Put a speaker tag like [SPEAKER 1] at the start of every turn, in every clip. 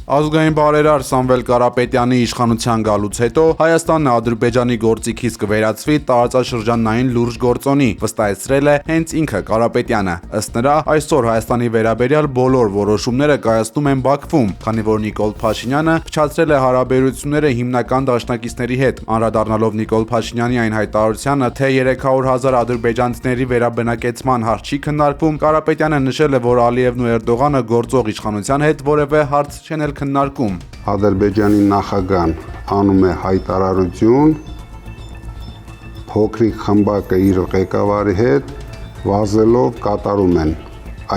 [SPEAKER 1] Ազգային բարերար Սամվել Կարապետյանի իշխանության գալուց հետո Հայաստանը Ադրբեջանի գործիքից կվերածվի տարածաշրջանային լուրջ գործոնի, վստահեցրել է հենց ինքը Կարապետյանը։ Ըստ նրա, այսօր Հայաստանի վերաբերյալ բոլոր որոշումները կայացնում են Բաքվում, քանի որ Նիկոլ Փաշինյանը փչացրել է հարաբերությունները հիմնական դաշնակիցների հետ, անդրադառնալով Նիկոլ Փաշինյանի այն հայտարարությանը, թե 300,000 ադրբեջանցիների վերաբնակեցման հարց չի քննարկվում, Կարապետյանը նշել է, որ Ալիևն ու Էրդողանը գործող իշխանության հետ որևէ հարց չեն քննարկում։
[SPEAKER 2] Ադրբեջանի նախագահան անում է հայտարարություն, փոքրիկ խմբակը իր ղեկավարի հետ վազելով կատարում են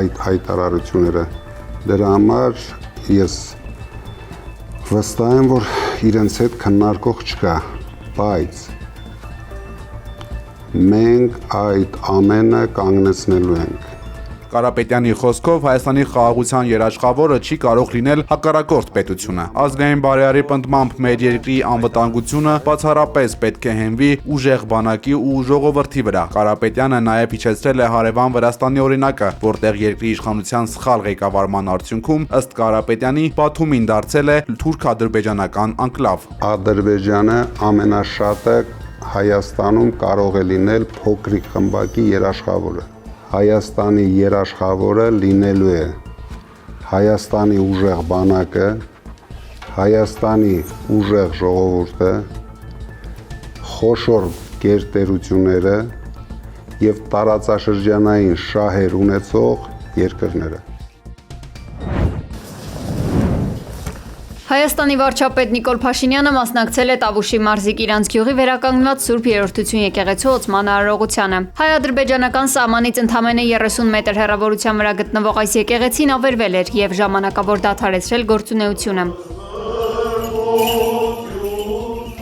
[SPEAKER 2] այդ հայտարարությունները։ Դրա համար ես վստահ եմ, որ իրենց հետ քննարկող չկա, բայց մենք այդ ամենը կանգնեցնելու ենք։
[SPEAKER 1] Կարապետյանի խոսքով Հայաստանի խաղաղության երաշխավորը չի կարող լինել հակառակորդ պետությունը։ Ազգային բարերարի պնդմամբ մեր երկրի անվտանգությունը բացառապես պետք է հենվի ուժեղ բանակի ու ժողովրդի վրա։ Կարապետյանը նաև հիշեցրել է հարևան Վրաստանի օրինակը, որտեղ երկրի իշխանության սխալ ղեկավարման արդյունքում ըստ Կարապետյանի Բաթումին դարձել է թուրք-ադրբեջանական անկլավ։
[SPEAKER 2] Ադրբեջանը ամենաշատը Հայաստանում կարող է լինել փոքրիկ խմբակի երաշխավորը։ Հայաստանի երաշխավորը լինելու է Հայաստանի ուժեղ բանակը, Հայաստանի ուժեղ ժողովուրդը, խոշոր գերտերությունները եւ տարածաշրջանային շահեր ունեցող երկրները։
[SPEAKER 3] Հայաստանի վարչապետ Նիկոլ Փաշինյանը մասնակցել է Տավուշի մարզի Կիրանց գյուղի վերականգնված Սուրբ Երրորդություն եկեղեցու ոցման արարողությանը։ Հայ-ադրբեջանական սահմանից ընդամենը 30 մետր հեռավորության վրա գտնվող այս եկեղեցին ավերվել էր եւ ժամանակավոր դադարեցրել գործունեությունը։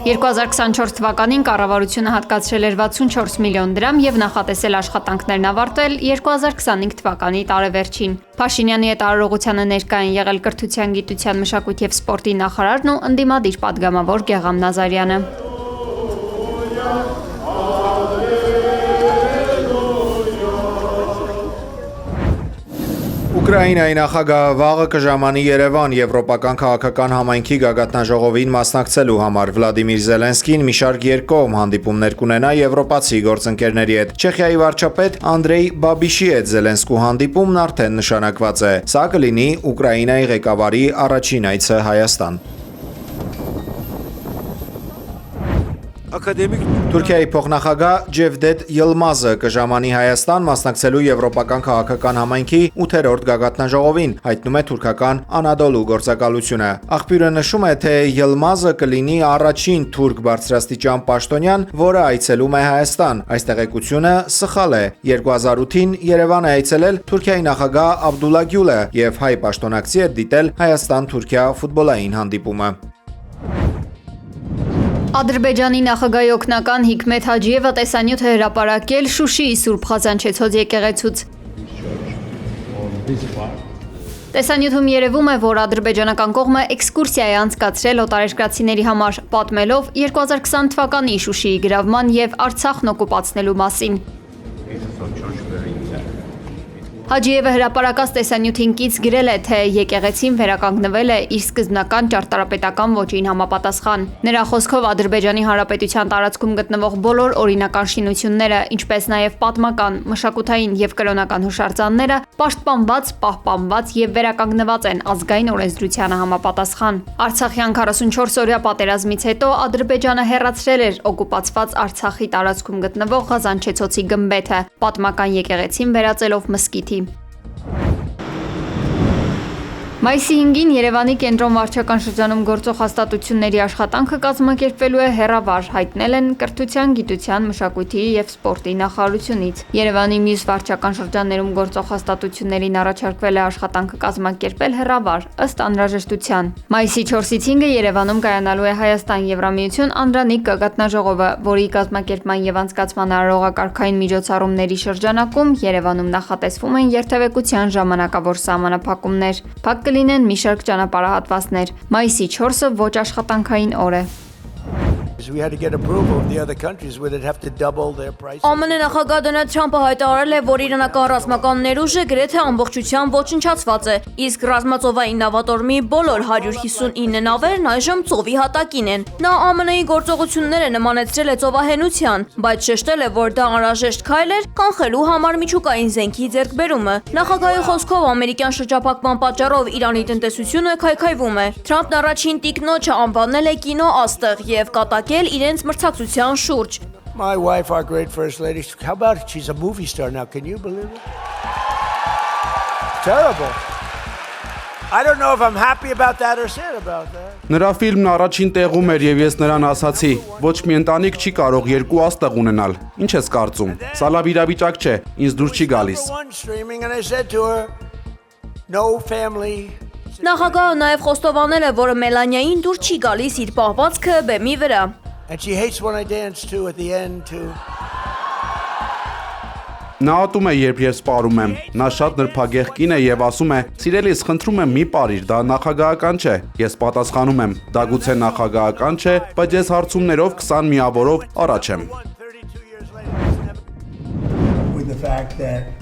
[SPEAKER 3] 2024 թվականին կառավարությունը հատկացրել էր 64 միլիոն դրամ եւ նախատեսել աշխատանքներն ավարտել 2025 թվականի տարեվերջին։ Փաշինյանի հետ արարողությանը ներկա են եղել կրթության, գիտության, մշակույթի եւ սպորտի նախարարն ու ընդդիմադիր պատգամավոր Գեգամ Նազարյանը։
[SPEAKER 4] Ուկրաինայի նախագահը վաղը կժամանի Երևան Եվրոպական քաղաքական համայնքի գագաթնաժողովին մասնակցելու համար։ Վլադիմիր Զելենսկին մի շարք երկկողմ հանդիպումներ կունենա եվրոպացի գործընկերների հետ։ Չեխիայի վարչապետ Անդրեյ Բաբիշի հետ Զելենսկու հանդիպումն արդեն նշանակված է։ Սա կլինի Ուկրաինայի ղեկավարի առաջին այցը Հայաստան։ Թուրքիայի փոխնախագահ Ջևդետ Յիլմազը կժամանի Հայաստան մասնակցելու Եվրոպական քաղաքական համայնքի 8-րդ գագաթնաժողովին, հայտնում է թուրքական Անադոլու գործակալությունը։ Աղբյուրը նշում է, թե Յիլմազը կլինի առաջին թուրք բարձրաստիճան պաշտոնյան, որը այցելում է Հայաստան։ Այս տեղեկությունը սխալ է։ 2008-ին Երևան է այցելել Թուրքիայի նախագահ Աբդուլլա Գյուլը եւ հայ պաշտոնակցի հետ դիտել Հայաստան-Թուրքիա ֆուտբոլային հանդիպումը։
[SPEAKER 3] Ադրբեջանի նախագահի օգնական Հիկմեթ Հաջիևը տեսանյութ է հրապարակել Շուշիի Սուրբ Խազանչեցոց եկեղեցուց։ Տեսանյութում երևում է, որ ադրբեջանական կողմը էքսկուրսիա է անցկացրել օտարերկրացիների համար, պատմելով 2020 թվականի Շուշիի գրավման եւ Արցախն օկուպացնելու մասին։ Հաջիևը հրապարակած տեսանյութին կից գրել է, թե եկեղեցին վերականգնվել է իր սկզբնական ճարտարապետական ոճին համապատասխան։ Նրա խոսքով Ադրբեջանի Հանրապետության տարածքում գտնվող բոլոր օրինական շինությունները, ինչպես նաև պատմական, մշակութային եւ կրոնական հուշարձանները պաշտպանված, պահպանված եւ վերականգնված են ազգային օրենսդրությանը համապատասխան։ Արցախյան 44-օրյա պատերազմից հետո Ադրբեջանը հեռացրել էր օկուպացված Արցախի տարածքում գտնվող Ղազանչեցոցի գմբեթը, պատմական եկեղեցին վերածելով մզկիթի։ Մայիսի 5-ին Երևանի կենտրոն վարչական շրջանում գործող հաստատությունների աշխատանքը կազմակերպվելու է հեռավար, հայտնել են Կրթության, Գիտության, Մշակույթի եւ Սպորտի նախարարությունից։ Երևանի մյուս վարչական շրջաններում գործող հաստատություններին առաջարկվել է աշխատանքը կազմակերպել հեռավար, ըստ անհրաժեշտության։ Մայիսի 4-ից 5-ը Երևանում կայանալու է Հայաստան-Եվրամիություն անդրանիկ գագաթնաժողովը, որի կազմակերպման եւ անցկացման արարողակարգային միջոցառումների շրջանակում Երևանում նախատեսվում են երթևեկության ժամանակավոր սահմանափակումներ։ Կլինեն մի շարք ճանապարհահատվածներ։ Մայիսի 4-ը ոչ աշխատանքային օր է։
[SPEAKER 5] We had to get approval of the other countries. Would it have to double their prices?
[SPEAKER 6] ԱՄՆ նախագահ Դոնալդ Թրամփը հայտարարել է, որ իրանական ռազմական ներուժը գրեթե ամբողջությամբ ոչնչացված է, իսկ ռազմածովային նավատորմի բոլոր 159 նավերն այժմ ծովի հատակին են։ Նա ԱՄՆ-ի գործողությունները նմանեցրել է ծովահենության, բայց շեշտել է, որ դա անհրաժեշտ քայլ էր կանխելու համար միջուկային զենքի ձեռքբերումը։ Նախագահի խոսքով ամերիկյան շրջափակման պատճառով Իրանի տնտեսությունը քայքայվում է։ Թրամփն առաջին տիկնոջը անվանել է կինո աստղ եւ կատակել իրենց մրցակցության շուրջ։
[SPEAKER 5] My wife, our great first lady, how about she's a movie star now? Can you believe it? Terrible. I don't know if I'm happy about that or sad about that.
[SPEAKER 1] Նրա ֆիլմն առաջին տեղում էր եւ ես նրան ասացի. ոչ մի ընտանիք չի կարող երկու աստղ ունենալ։ Ինչ ես կարծում։ Սա լավ իրավիճակ չէ, ինձ դուր չի գալիս։
[SPEAKER 5] One streaming and I said to her, no family.
[SPEAKER 6] Նախագահը նաև խոստովանել է, որ Մելանիային դուր չի գալիս իր պահվածքը բեմի վրա։
[SPEAKER 5] And she hates when I dance too at the end too.
[SPEAKER 1] Նա ատում է, երբ ես սպառում եմ։ Նա շատ նրբագեղ կին է եւ ասում է. «Սիրելիս, խնդրում եմ, մի պարիր, դա նախագահական չէ»։ Ես պատասխանում եմ. «Դա գուցե նախագահական չէ, բայց ես հարցումներով 20 միավորով առաջ եմ»։
[SPEAKER 5] 32 years later, with the fact that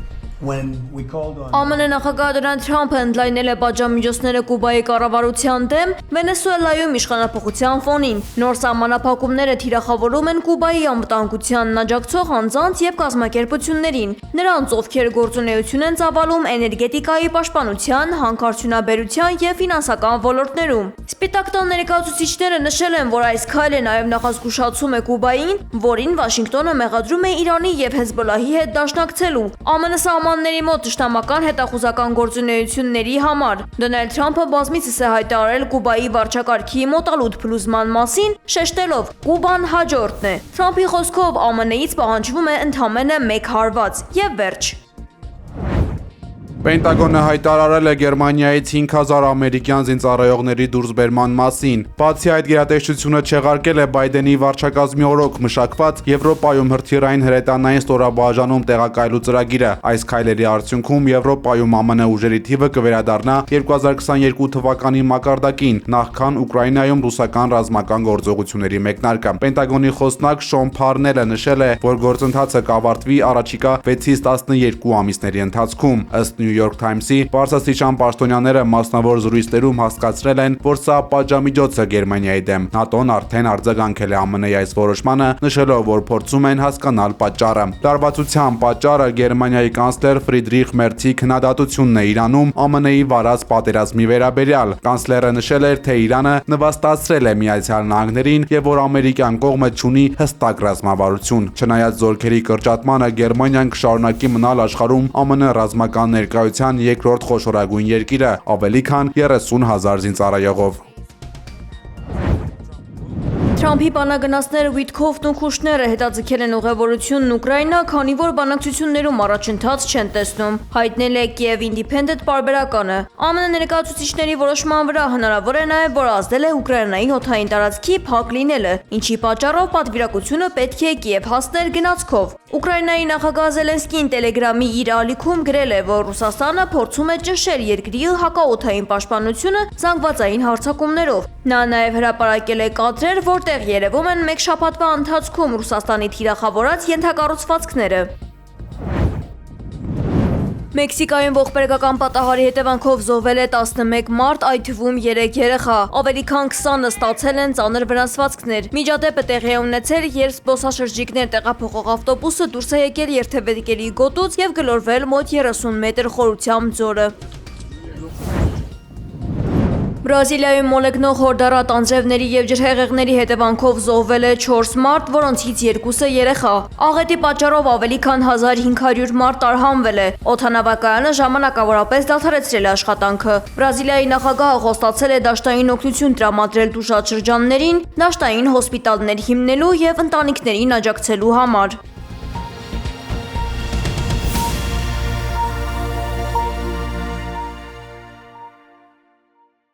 [SPEAKER 5] when we called on
[SPEAKER 6] ԱՄՆ նախագահ Դոնալդ Թրամփը ընդլայնել է պատժամիջոցները Կուբայի կառավարության դեմ Վենեսուելայում իշխանափոխության ֆոնին։ Նոր սահմանափակումները թիրախավորում են Կուբայի անվտանգությանն աջակցող անձանց եւ կազմակերպություններին, նրանց, ովքեր գործունեություն են ծավալում էներգետիկայի պաշտպանության, հանքարդյունաբերության եւ ֆինանսական ոլորտներում։ Սպիտակ տան ներկայացուցիչները նշել են, որ այս քայլը նաեւ նախազգուշացում է Կուբային, որին Վաշինգտոնը մեղադրում է Իրանի եւ Հեզբոլլահի հետ դաշնակցելու։ ԱՄՆ սահմանների մոտ ճշտամական հետախուզական գործունեությունների համար։ Դոնալդ Թրամփը բազմիցս է հայտարարել Կուբայի վարչակարգի մոտալուտ փլուզման մասին, շեշտելով. «Կուբան հաջորդն է»։ Թրամփի խոսքով ԱՄՆ-ից պահանջվում է ընդամենը 1 հարված եւ վերջ։
[SPEAKER 1] Պենտագոնը հայտարարել է Գերմանիայից 5000 ամերիկյան զինծառայողների դուրսբերման մասին։ Բացի այդ, գերատեսչությունը չեղարկել է Բայդենի վարչակազմի օրոք մշակված Եվրոպայում հրթիռային հրետանային ստորաբաժանում տեղակայելու ծրագիրը։ Այս քայլերի արդյունքում Եվրոպայում ԱՄՆ ուժերի թիվը կվերադառնա 2022 թվականի մակարդակին, նախքան Ուկրաինայում ռուսական ռազմական գործողությունների մեկնարկը։ Պենտագոնի խոսնակ Շոն Փարնելը նշել է, որ գործընթացը կավարտվի առաջիկա 6-ից 12 ամիսների ընթացքում։ Ըստ New York Times-ի բարձրաստիճան պաշտոնյաները մասնավոր զրույցներում հասկացրել են, որ սա պատժամիջոց է Գերմանիայի դեմ։ ՆԱՏՕ-ն արդեն արձագանքել է ԱՄՆ-ի այս որոշմանը, նշելով, որ փորձում են հասկանալ պատճառը։ Լարվածության պատճառը Գերմանիայի կանցլեր Ֆրիդրիխ Մերցի քննադատությունն է Իրանում ԱՄՆ-ի վարած պատերազմի վերաբերյալ։ Կանցլերը նշել էր, թե Իրանը նվաստացրել է Միացյալ Նահանգներին եւ որ ամերիկյան կողմը չունի հստակ ռազմավարություն։ Չնայած զորքերի կրճատմանը, Գերմանիան կշարունակի մնալ աշխարհում ԱՄՆ ռազմական ներկայության երկրորդ խոշորագույն երկիրը, ավելի քան 30,000 զինծառայողով։
[SPEAKER 6] Թրամփի բանագնացներ Ուիտքոֆն ու Քուշները հետաձգել են ուղևորությունն Ուկրաինա, քանի որ բանակցություններում առաջընթաց չեն տեսնում, հայտնել է Kyiv Independent պարբերականը։ ԱՄՆ ներկայացուցիչների որոշման վրա հնարավոր է նաև, որ ազդել է Ուկրաինայի օդային տարածքի փակ լինելը, ինչի պատճառով պատվիրակությունը պետք է Կիև հասներ գնացքով։ Ուկրաինայի նախագահ Զելենսկին Տելեգրամի իր ալիքում գրել է, որ Ռուսաստանը փորձում է ճնշել երկրի հակաօդային պաշտպանությունը զանգվածային հարձակումներով։ Նա նաև հրապարակել է կադրեր, որտեղ երևում են մեկ շաբաթվա ընթացքում Ռուսաստանի թիրախավորած ենթակառուցվածքները։ Մեքսիկայում ողբերգական պատահարի հետևանքով զոհվել է 11 մարդ, այդ թվում 3 երեխա։ Ավելի քան 20-ը ստացել են ծանր վնասվածքներ։ Միջադեպը տեղի է ունեցել, երբ զբոսաշրջիկներ տեղափոխող ավտոբուսը դուրս է եկել երթևեկերի գոտուց եւ գլորվել մոտ 30 մետր խորությամբ ձորը։ Բրազիլիայում մոլեգնող հորդառատ անձրևների եւ ջրհեղեղների հետևանքով զոհվել է 4 մարդ, որոնցից 2-ը երեխա։ Աղետի պատճառով ավելի քան 1500 մարդ տարհանվել է։ Օդանավակայանը ժամանակավորապես դադարեցրել է աշխատանքը։ Բրազիլիայի նախագահը խոստացել է դաշտային օգնություն տրամադրել տուժած շրջաններին, դաշտային հոսպիտալներ հիմնելու եւ ընտանիքներին աջակցելու համար։